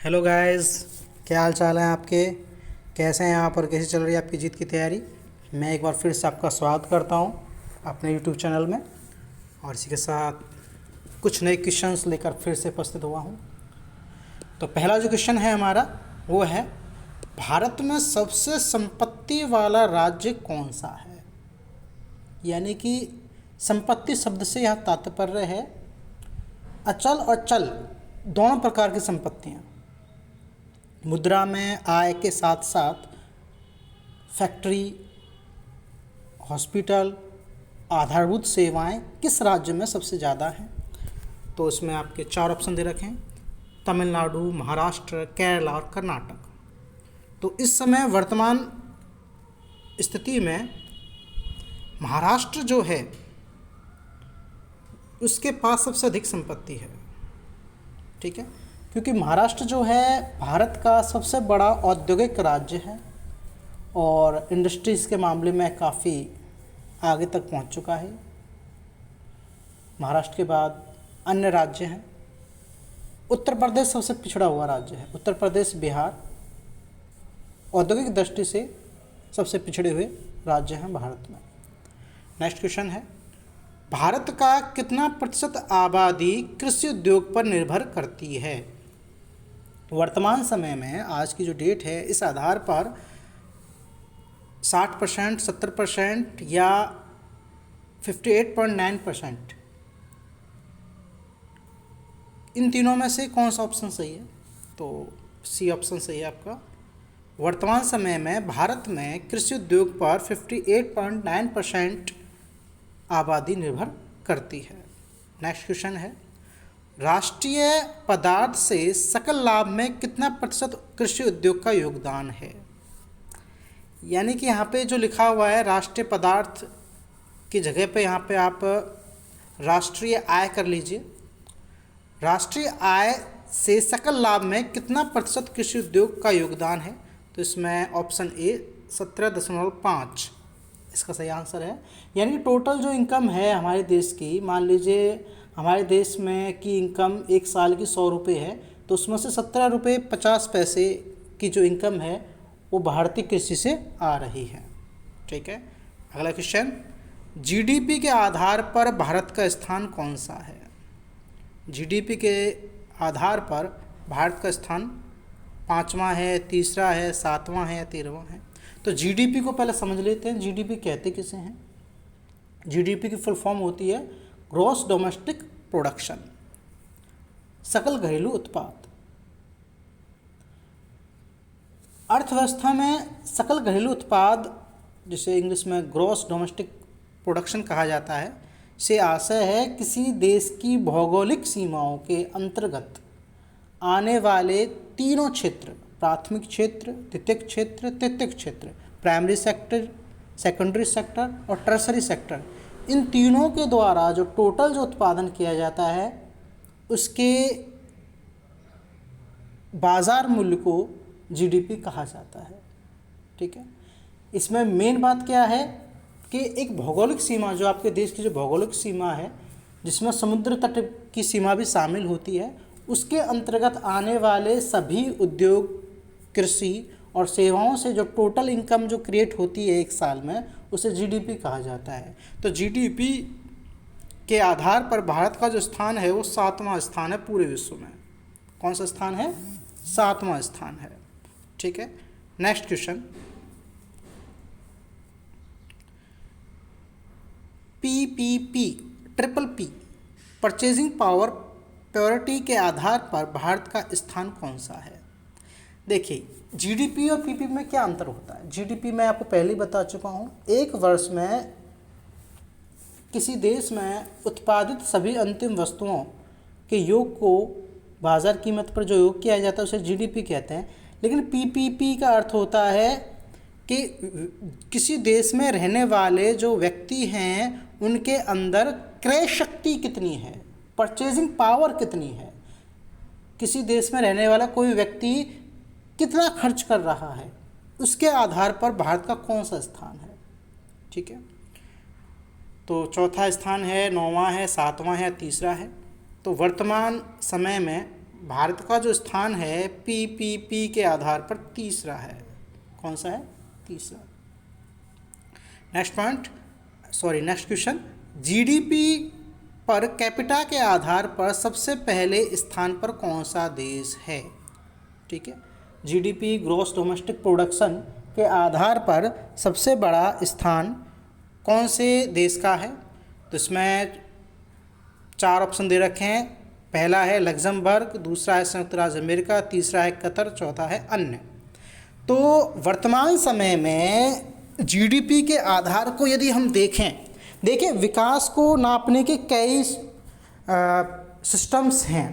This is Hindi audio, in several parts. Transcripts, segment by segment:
हेलो गाइस, क्या हाल चाल है आपके। कैसे हैं आप और कैसे चल रही है आपकी जीत की तैयारी। मैं एक बार फिर से आपका स्वागत करता हूं अपने यूट्यूब चैनल में और इसी के साथ कुछ नए क्वेश्चंस लेकर फिर से उपस्थित हुआ हूं। तो पहला जो क्वेश्चन है हमारा वो है, भारत में सबसे संपत्ति वाला राज्य कौन सा है। यानी कि संपत्ति शब्द से यह तात्पर्य है अचल और चल दोनों प्रकार की संपत्तियाँ। मुद्रा में आय के साथ साथ फैक्ट्री, हॉस्पिटल, आधारभूत सेवाएं किस राज्य में सबसे ज़्यादा हैं। तो इसमें आपके चार ऑप्शन दे रखे हैं, तमिलनाडु, महाराष्ट्र, केरला और कर्नाटक। तो इस समय वर्तमान स्थिति में महाराष्ट्र जो है उसके पास सबसे अधिक संपत्ति है। ठीक है, क्योंकि महाराष्ट्र जो है भारत का सबसे बड़ा औद्योगिक राज्य है और इंडस्ट्रीज़ के मामले में काफ़ी आगे तक पहुंच चुका है। महाराष्ट्र के बाद अन्य राज्य हैं। उत्तर प्रदेश सबसे पिछड़ा हुआ राज्य है। उत्तर प्रदेश, बिहार औद्योगिक दृष्टि से सबसे पिछड़े हुए राज्य हैं भारत में। नेक्स्ट क्वेश्चन है, भारत का कितना प्रतिशत आबादी कृषि उद्योग पर निर्भर करती है। वर्तमान समय में आज की जो डेट है इस आधार पर 60%, 70% या 58.9%, इन तीनों में से कौन सा ऑप्शन सही है। तो सी ऑप्शन सही है आपका। वर्तमान समय में भारत में कृषि उद्योग पर 58.9% आबादी निर्भर करती है। नेक्स्ट क्वेश्चन है, राष्ट्रीय पदार्थ से सकल लाभ में कितना प्रतिशत कृषि उद्योग का योगदान है। यानी कि यहाँ पे जो लिखा हुआ है राष्ट्रीय पदार्थ की जगह पे यहाँ पे आप राष्ट्रीय आय कर लीजिए। राष्ट्रीय आय से सकल लाभ में कितना प्रतिशत कृषि उद्योग का योगदान है। तो इसमें ऑप्शन ए 17.5 इसका सही आंसर है। यानी कि टोटल जो इनकम है हमारे देश की, मान लीजिए हमारे देश में की इनकम एक साल की 100 रुपये है, तो उसमें से 17.50 रुपये की जो इनकम है वो भारतीय कृषि से आ रही है। ठीक है, अगला क्वेश्चन, जीडीपी के आधार पर भारत का स्थान कौन सा है। जीडीपी के आधार पर भारत का स्थान 5वां है, तीसरा है, 7वां है या 13वां है। तो जीडीपी को पहले समझ लेते हैं, जीडीपी कहते किसे हैं। जीडीपी की फुल फॉर्म होती है ग्रॉस डोमेस्टिक प्रोडक्शन, सकल घरेलू उत्पाद। अर्थव्यवस्था में सकल घरेलू उत्पाद, जिसे इंग्लिश में ग्रॉस डोमेस्टिक प्रोडक्शन कहा जाता है, से आशय है किसी देश की भौगोलिक सीमाओं के अंतर्गत आने वाले तीनों क्षेत्र, प्राथमिक क्षेत्र, द्वितीयक क्षेत्र, तृतीयक क्षेत्र, प्राइमरी सेक्टर, सेकेंडरी सेक्टर और टर्सरी सेक्टर, इन तीनों के द्वारा जो टोटल जो उत्पादन किया जाता है उसके बाज़ार मूल्य को जीडीपी कहा जाता है। ठीक है, इसमें मेन बात क्या है कि एक भौगोलिक सीमा, जो आपके देश की जो भौगोलिक सीमा है जिसमें समुद्र तट की सीमा भी शामिल होती है, उसके अंतर्गत आने वाले सभी उद्योग, कृषि और सेवाओं से जो टोटल इनकम जो क्रिएट होती है एक साल में, उसे जीडीपी कहा जाता है। तो जीडीपी के आधार पर भारत का जो स्थान है वो 7वां स्थान है पूरे विश्व में। कौन सा स्थान है? 7वां स्थान है। ठीक है, next question, PPP, triple P, purchasing power purity के आधार पर भारत का स्थान कौन सा है। देखिए, जीडीपी और पीपीपी में क्या अंतर होता है। जीडीपी मैं आपको पहले ही बता चुका हूँ, एक वर्ष में किसी देश में उत्पादित सभी अंतिम वस्तुओं के योग को बाज़ार कीमत पर जो योग किया जाता है उसे जीडीपी कहते हैं। लेकिन पीपीपी का अर्थ होता है कि किसी देश में रहने वाले जो व्यक्ति हैं उनके अंदर क्रय शक्ति कितनी है, परचेजिंग पावर कितनी है, किसी देश में रहने वाला कोई व्यक्ति कितना खर्च कर रहा है, उसके आधार पर भारत का कौन सा स्थान है। ठीक है, तो चौथा स्थान है, 9वां है, 7वां है, तीसरा है। तो वर्तमान समय में भारत का जो स्थान है पीपीपी के आधार पर तीसरा है। कौन सा है? तीसरा। Next point, next question, GDP per capita के आधार पर सबसे पहले स्थान पर कौन सा देश है? ठीक है, जीडीपी ग्रॉस डोमेस्टिक प्रोडक्शन के आधार पर सबसे बड़ा स्थान कौन से देश का है? तो इसमें 4 ऑप्शन दे रखे हैं। पहला है लग्जमबर्ग, दूसरा है संयुक्त राज्य अमेरिका, तीसरा है कतर, चौथा है अन्य। तो वर्तमान समय में जीडीपी के आधार को यदि हम देखें विकास को नापने के कई सिस्टम्स हैं।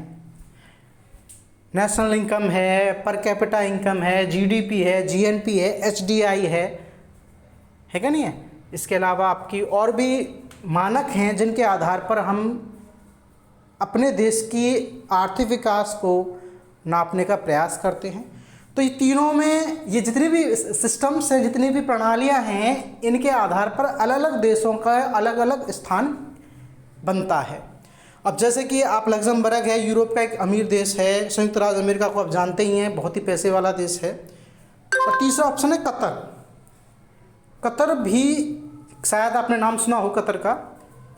नेशनल इनकम है, पर कैपिटा इनकम है, जीडीपी है, जीएनपी है, एचडीआई है क्या नहीं है? इसके अलावा आपकी और भी मानक हैं जिनके आधार पर हम अपने देश की आर्थिक विकास को नापने का प्रयास करते हैं। तो ये तीनों में ये जितनी भी सिस्टम्स हैं, जितनी भी प्रणालियां हैं, इनके आधार पर अलग अलग देशों का अलग अलग स्थान बनता है। अब जैसे कि आप लग्जमबर्ग है, यूरोप का एक अमीर देश है, संयुक्त राज्य अमेरिका को आप जानते ही हैं, बहुत ही पैसे वाला देश है। और तीसरा ऑप्शन है कतर। कतर भी शायद आपने नाम सुना हो कतर का।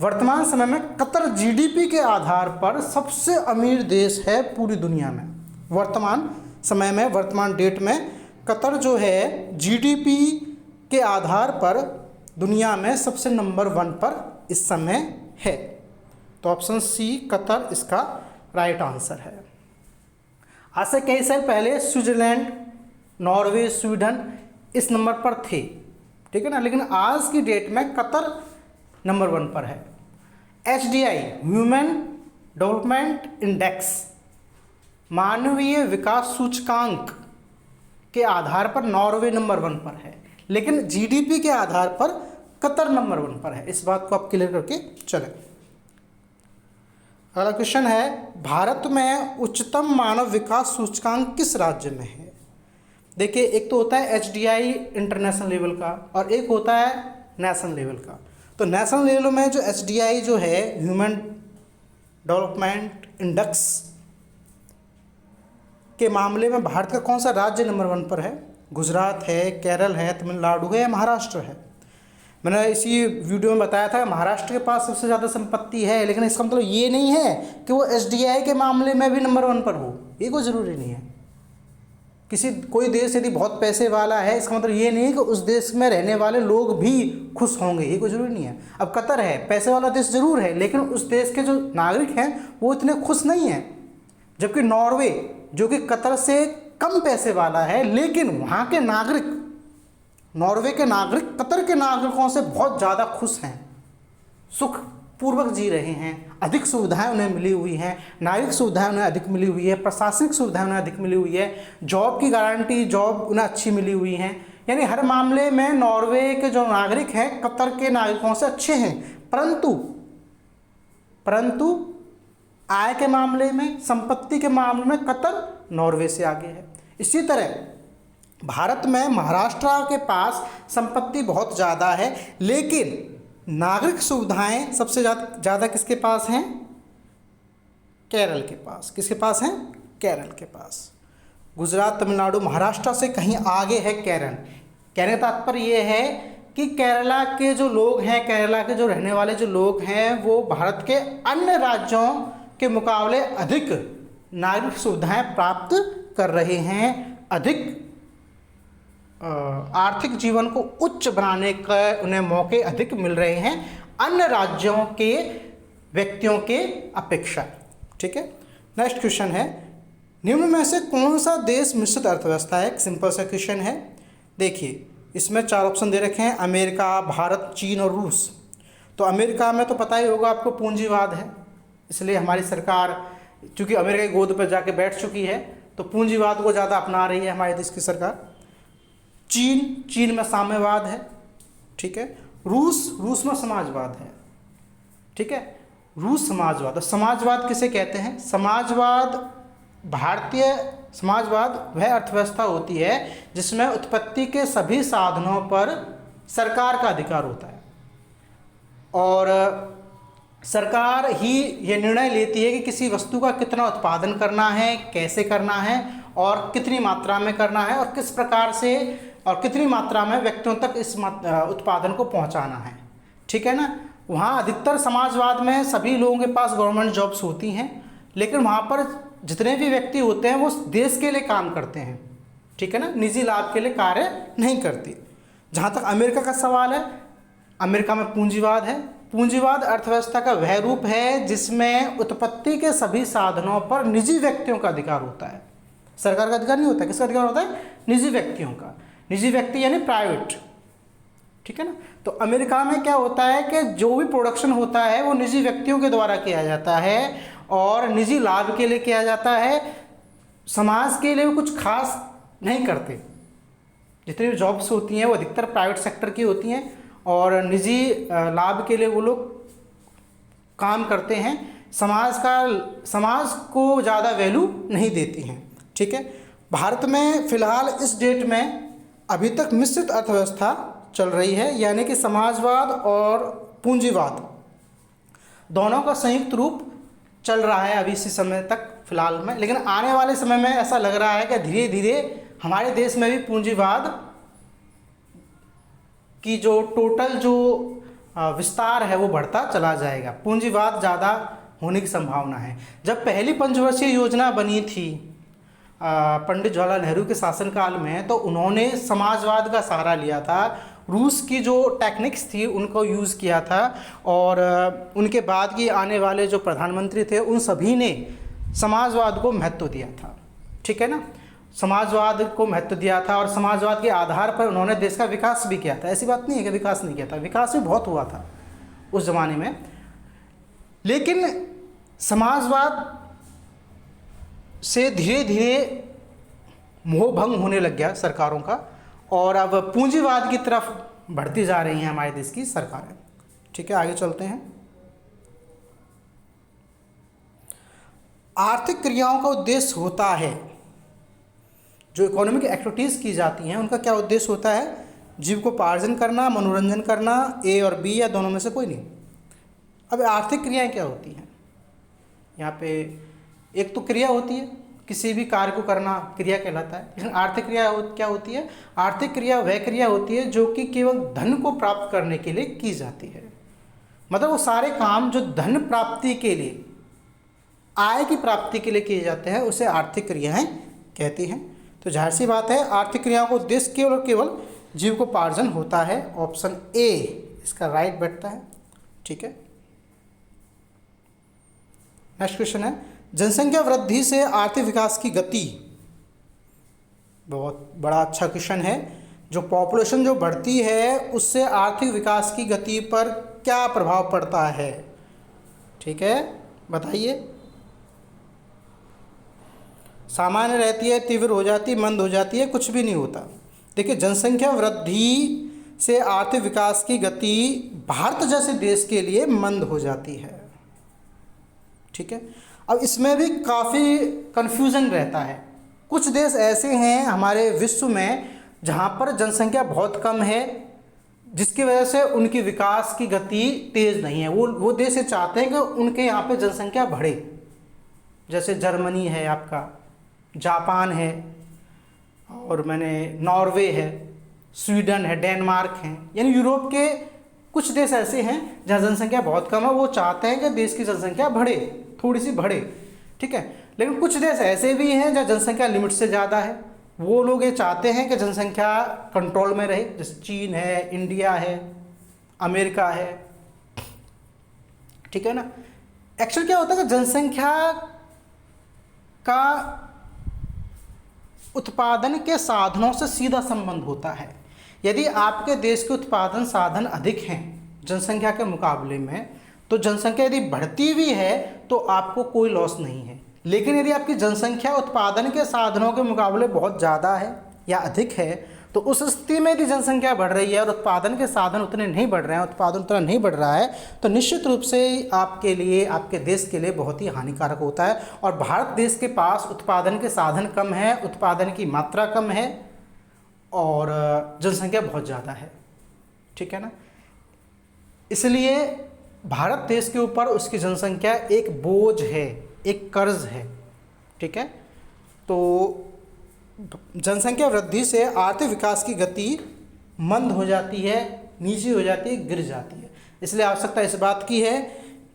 वर्तमान समय में कतर जीडीपी के आधार पर सबसे अमीर देश है पूरी दुनिया में। वर्तमान समय में, वर्तमान डेट में कतर जो है जीडीपी के आधार पर दुनिया में सबसे नंबर 1 पर इस समय है। तो ऑप्शन सी कतर इसका राइट आंसर है। आज से कई साल पहले स्विट्जरलैंड, नॉर्वे, स्वीडन इस नंबर पर थे, ठीक है ना, लेकिन आज की डेट में कतर नंबर 1 पर है। एचडीआई ह्यूमन डेवलपमेंट इंडेक्स, मानवीय विकास सूचकांक के आधार पर नॉर्वे नंबर 1 पर है, लेकिन जीडीपी के आधार पर कतर नंबर 1 पर है। इस बात को आप क्लियर करके चलें। अगला क्वेश्चन है, भारत में उच्चतम मानव विकास सूचकांक किस राज्य में है? देखिए, एक तो होता है एचडीआई इंटरनेशनल लेवल का और एक होता है नेशनल लेवल का। तो नेशनल लेवल में जो एचडीआई जो है, ह्यूमन डेवलपमेंट इंडेक्स के मामले में भारत का कौन सा राज्य नंबर 1 पर है? गुजरात है, केरल है, तमिलनाडु है या महाराष्ट्र है? मैंने इसी वीडियो में बताया था महाराष्ट्र के पास सबसे ज़्यादा संपत्ति है, लेकिन इसका मतलब ये नहीं है कि वो एचडीआई के मामले में भी नंबर 1 पर हो, ये कोई ज़रूरी नहीं है। कोई देश यदि बहुत पैसे वाला है, इसका मतलब ये नहीं है कि उस देश में रहने वाले लोग भी खुश होंगे, ये कोई ज़रूरी नहीं है। अब कतर है, पैसे वाला देश ज़रूर है, लेकिन उस देश के जो नागरिक हैं वो इतने खुश नहीं हैं। जबकि नॉर्वे जो कि कतर से कम पैसे वाला है, लेकिन वहाँ के नागरिक, नॉर्वे के नागरिक कतर के नागरिकों से बहुत ज़्यादा खुश हैं, सुख पूर्वक जी रहे हैं, अधिक सुविधाएं उन्हें मिली हुई हैं, नागरिक सुविधाएं उन्हें अधिक मिली हुई है, प्रशासनिक सुविधाएं उन्हें अधिक मिली हुई है, जॉब की गारंटी, जॉब उन्हें अच्छी मिली हुई हैं। यानी हर मामले में नॉर्वे के जो नागरिक हैं कतर के नागरिकों से अच्छे हैं, परंतु आय के मामले में, संपत्ति के मामले में कतर नॉर्वे से आगे है। इसी तरह भारत में महाराष्ट्र के पास संपत्ति बहुत ज़्यादा है, लेकिन नागरिक सुविधाएं सबसे ज़्यादा किसके पास हैं? केरल के पास। किसके पास हैं? केरल के पास। गुजरात, तमिलनाडु, महाराष्ट्र से कहीं आगे है केरल। कहने का तात्पर्य ये है कि केरला के जो लोग हैं, केरला के जो रहने वाले जो लोग हैं, वो भारत के अन्य राज्यों के मुकाबले अधिक नागरिक सुविधाएं प्राप्त कर रहे हैं, अधिक आर्थिक जीवन को उच्च बनाने का उन्हें मौके अधिक मिल रहे हैं अन्य राज्यों के व्यक्तियों के अपेक्षा। ठीक है, नेक्स्ट क्वेश्चन है, निम्न में से कौन सा देश मिश्रित अर्थव्यवस्था है? एक सिंपल सा क्वेश्चन है। देखिए, इसमें 4 ऑप्शन दे रखे हैं, अमेरिका, भारत, चीन और रूस। तो अमेरिका में तो पता ही होगा आपको पूंजीवाद है, इसलिए हमारी सरकार चूँकि अमेरिका की गोद पर जाके बैठ चुकी है तो पूंजीवाद को ज़्यादा अपना रही है हमारे देश की सरकार। चीन में साम्यवाद है, ठीक है। रूस में समाजवाद है, ठीक है। रूस समाजवाद। और समाजवाद किसे कहते हैं? समाजवाद, भारतीय समाजवाद वह अर्थव्यवस्था होती है जिसमें उत्पत्ति के सभी साधनों पर सरकार का अधिकार होता है और सरकार ही ये निर्णय लेती है कि किसी वस्तु का कितना उत्पादन करना है, कैसे करना है और कितनी मात्रा में करना है और किस प्रकार से और कितनी मात्रा में व्यक्तियों तक इस उत्पादन को पहुंचाना है। ठीक है ना। वहाँ अधिकतर समाजवाद में सभी लोगों के पास गवर्नमेंट जॉब्स होती हैं, लेकिन वहाँ पर जितने भी व्यक्ति होते हैं वो देश के लिए काम करते हैं। ठीक है ना, निजी लाभ के लिए कार्य नहीं करती। जहाँ तक अमेरिका का सवाल है, अमेरिका में पूंजीवाद है। पूंजीवाद अर्थव्यवस्था का वह रूप है जिसमें उत्पत्ति के सभी साधनों पर निजी व्यक्तियों का अधिकार होता है। सरकार का अधिकार नहीं होता। किसका अधिकार होता है? निजी व्यक्तियों का। निजी व्यक्ति यानी प्राइवेट। ठीक है ना। तो अमेरिका में क्या होता है कि जो भी प्रोडक्शन होता है वो निजी व्यक्तियों के द्वारा किया जाता है और निजी लाभ के लिए किया जाता है। समाज के लिए वो कुछ खास नहीं करते। जितनी भी जॉब्स होती हैं वो अधिकतर प्राइवेट सेक्टर की होती हैं और निजी लाभ के लिए वो लोग काम करते हैं। समाज को ज़्यादा वैल्यू नहीं देती हैं। ठीक है। भारत में फ़िलहाल इस डेट में अभी तक मिश्रित अर्थव्यवस्था चल रही है, यानी कि समाजवाद और पूंजीवाद दोनों का संयुक्त रूप चल रहा है अभी इसी समय तक फ़िलहाल में। लेकिन आने वाले समय में ऐसा लग रहा है कि धीरे धीरे हमारे देश में भी पूंजीवाद की जो टोटल जो विस्तार है वो बढ़ता चला जाएगा। पूंजीवाद ज़्यादा होने की संभावना है। जब पहली पंचवर्षीय योजना बनी थी पंडित जवाहरलाल नेहरू के शासनकाल में, तो उन्होंने समाजवाद का सहारा लिया था। रूस की जो टेक्निक्स थी उनको यूज़ किया था और उनके बाद की आने वाले जो प्रधानमंत्री थे उन सभी ने समाजवाद को महत्व दिया था। ठीक है ना। समाजवाद को महत्व दिया था और समाजवाद के आधार पर उन्होंने देश का विकास भी किया था। ऐसी बात नहीं है कि विकास नहीं किया था, विकास भी बहुत हुआ था उस ज़माने में। लेकिन समाजवाद से धीरे धीरे मोह भंग होने लग गया सरकारों का और अब पूंजीवाद की तरफ बढ़ती जा रही हैं हमारे देश की सरकारें। ठीक है, आगे चलते हैं। आर्थिक क्रियाओं का उद्देश्य होता है, जो इकोनॉमिक एक्टिविटीज़ की जाती हैं उनका क्या उद्देश्य होता है? जीविकोपार्जन करना, मनोरंजन करना, ए और बी या दोनों में से कोई नहीं। अब आर्थिक क्रियाएं क्या होती हैं? यहाँ पे एक तो क्रिया होती है, किसी भी कार्य को करना क्रिया कहलाता है। लेकिन आर्थिक क्रिया क्या होती है? आर्थिक क्रिया वह क्रिया होती है जो कि केवल धन को प्राप्त करने के लिए की जाती है। मतलब वो सारे काम जो धन प्राप्ति के लिए, आय की प्राप्ति के लिए किए जाते हैं उसे आर्थिक क्रियाएं कहती हैं। तो जाहिर सी बात है आर्थिक क्रियाओं का उद्देश्य केवल और केवल जीविकोपार्जन होता है। ऑप्शन ए इसका राइट बैठता है। ठीक है। नेक्स्ट क्वेश्चन है, जनसंख्या वृद्धि से आर्थिक विकास की गति। बहुत बड़ा अच्छा क्वेश्चन है। जो पॉपुलेशन जो बढ़ती है उससे आर्थिक विकास की गति पर क्या प्रभाव पड़ता है? ठीक है, बताइए। सामान्य रहती है, तीव्र हो जाती है, मंद हो जाती है, कुछ भी नहीं होता। देखिए, जनसंख्या वृद्धि से आर्थिक विकास की गति भारत जैसे देश के लिए मंद हो जाती है। ठीक है। अब इसमें भी काफ़ी कन्फ्यूज़न रहता है। कुछ देश ऐसे हैं हमारे विश्व में जहाँ पर जनसंख्या बहुत कम है, जिसकी वजह से उनकी विकास की गति तेज़ नहीं है। वो देश ये चाहते हैं कि उनके यहाँ पे जनसंख्या बढ़े। जैसे जर्मनी है, आपका जापान है, और नॉर्वे है, स्वीडन है, डेनमार्क है। यानी यूरोप के कुछ देश ऐसे हैं जहाँ जनसंख्या बहुत कम है। वो चाहते हैं कि देश की जनसंख्या बढ़े, थोड़ी सी बढ़े। ठीक है। लेकिन कुछ देश ऐसे भी हैं जहाँ जनसंख्या लिमिट से ज़्यादा है। वो लोग ये चाहते हैं कि जनसंख्या कंट्रोल में रहे, जैसे चीन है, इंडिया है, अमेरिका है। ठीक है ना। एक्चुअल क्या होता है कि जनसंख्या का उत्पादन के साधनों से सीधा संबंध होता है। यदि आपके देश के उत्पादन साधन अधिक हैं जनसंख्या के मुकाबले में, तो जनसंख्या यदि बढ़ती भी है तो आपको कोई लॉस नहीं है। लेकिन यदि आपकी जनसंख्या उत्पादन के साधनों के मुकाबले बहुत ज़्यादा है या अधिक है, तो उस स्थिति में यदि जनसंख्या बढ़ रही है और उत्पादन के साधन उतने नहीं बढ़ रहे हैं, उत्पादन उतना नहीं बढ़ रहा है, तो निश्चित रूप से आपके लिए, आपके देश के लिए बहुत ही हानिकारक होता है। और भारत देश के पास उत्पादन के साधन कम है, उत्पादन की मात्रा कम है और जनसंख्या बहुत ज़्यादा है। ठीक है ना। इसलिए भारत देश के ऊपर उसकी जनसंख्या एक बोझ है, एक कर्ज है, ठीक है। तो जनसंख्या वृद्धि से आर्थिक विकास की गति मंद हो जाती है, नीचे हो जाती है, गिर जाती है। इसलिए आवश्यकता इस बात की है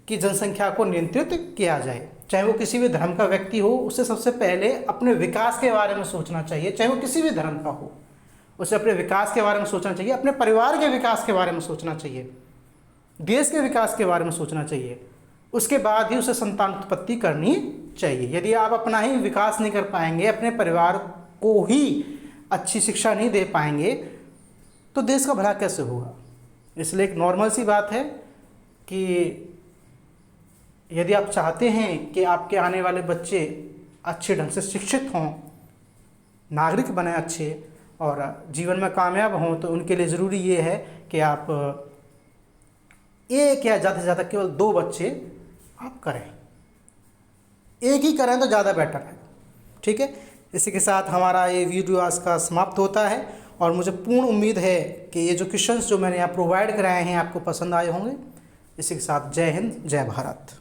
कि जनसंख्या को नियंत्रित किया जाए। चाहे वो किसी भी धर्म का व्यक्ति हो, उसे सबसे पहले अपने विकास के बारे में सोचना चाहिए। चाहे वो किसी भी धर्म का हो, उसे अपने विकास के बारे में सोचना चाहिए, अपने परिवार के विकास के बारे में सोचना चाहिए, देश के विकास के बारे में सोचना चाहिए। उसके बाद ही उसे संतान उत्पत्ति करनी चाहिए। यदि आप अपना ही विकास नहीं कर पाएंगे, अपने परिवार को ही अच्छी शिक्षा नहीं दे पाएंगे, तो देश का भला कैसे होगा। इसलिए एक नॉर्मल सी बात है कि यदि आप चाहते हैं कि आपके आने वाले बच्चे अच्छे ढंग से शिक्षित हों, नागरिक बने अच्छे और जीवन में कामयाब हों, तो उनके लिए ज़रूरी ये है कि आप एक या ज़्यादा से ज़्यादा केवल 2 बच्चे आप करें। एक ही करें तो ज़्यादा बेटर है, ठीक है। इसी के साथ हमारा ये वीडियो आज का समाप्त होता है और मुझे पूर्ण उम्मीद है कि ये जो क्वेश्चंस जो मैंने यहाँ प्रोवाइड कराए हैं आपको पसंद आए होंगे। इसी के साथ जय हिंद, जय भारत।